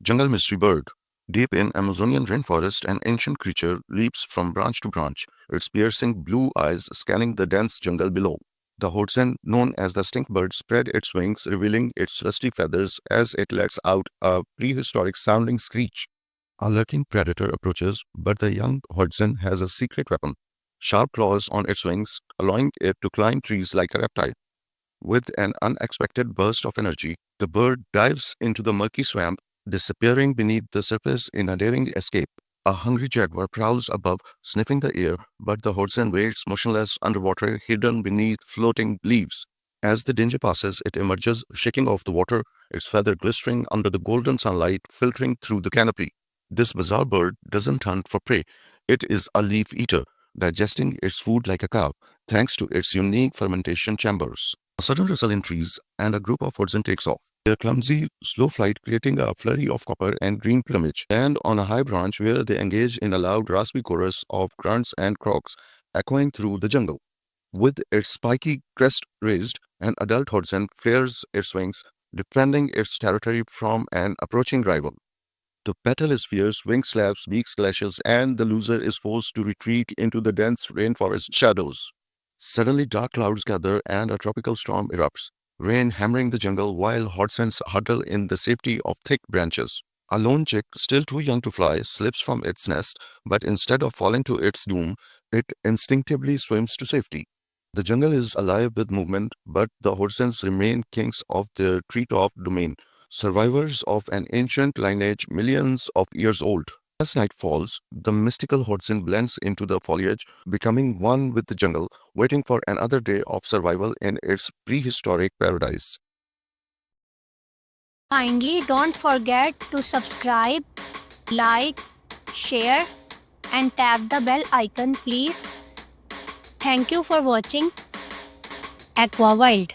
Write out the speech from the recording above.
Jungle mystery bird. Deep in Amazonian rainforest, an ancient creature leaps from branch to branch, its piercing blue eyes scanning the dense jungle below. The Hodsen, known as the stink bird, spread its wings, revealing its rusty feathers as it lets out a prehistoric sounding screech. A lurking predator approaches, but the young Hodsen has a secret weapon, sharp claws on its wings, allowing it to climb trees like a reptile. With an unexpected burst of energy, the bird dives into the murky swamp, disappearing beneath the surface in a daring escape. A hungry jaguar prowls above, sniffing the air, but the Hodson waits motionless underwater, hidden beneath floating leaves. As the danger passes, it emerges, shaking off the water, its feather glistering under the golden sunlight filtering through the canopy. This bizarre bird doesn't hunt for prey. It is a leaf eater, digesting its food like a cow, thanks to its unique fermentation chambers. A sudden rustle in trees, and a group of Hodson takes off. Their clumsy, slow flight creating a flurry of copper and green plumage, land on a high branch where they engage in a loud, raspy chorus of grunts and croaks echoing through the jungle. With its spiky crest raised, an adult Hodson flares its wings, defending its territory from an approaching rival. The battle is fierce, wing slaps, beak clashes, and the loser is forced to retreat into the dense rainforest shadows. Suddenly, dark clouds gather and a tropical storm erupts, rain hammering the jungle while Hodsons huddle in the safety of thick branches. A lone chick, still too young to fly, slips from its nest, but instead of falling to its doom, it instinctively swims to safety. The jungle is alive with movement, but the Hodsons remain kings of their treetop domain, survivors of an ancient lineage millions of years old. As night falls, the mystical Hodson blends into the foliage, becoming one with the jungle, waiting for another day of survival in its prehistoric paradise. Kindly don't forget to subscribe, like, share, and tap the bell icon, please. Thank you for watching Aqua Wild.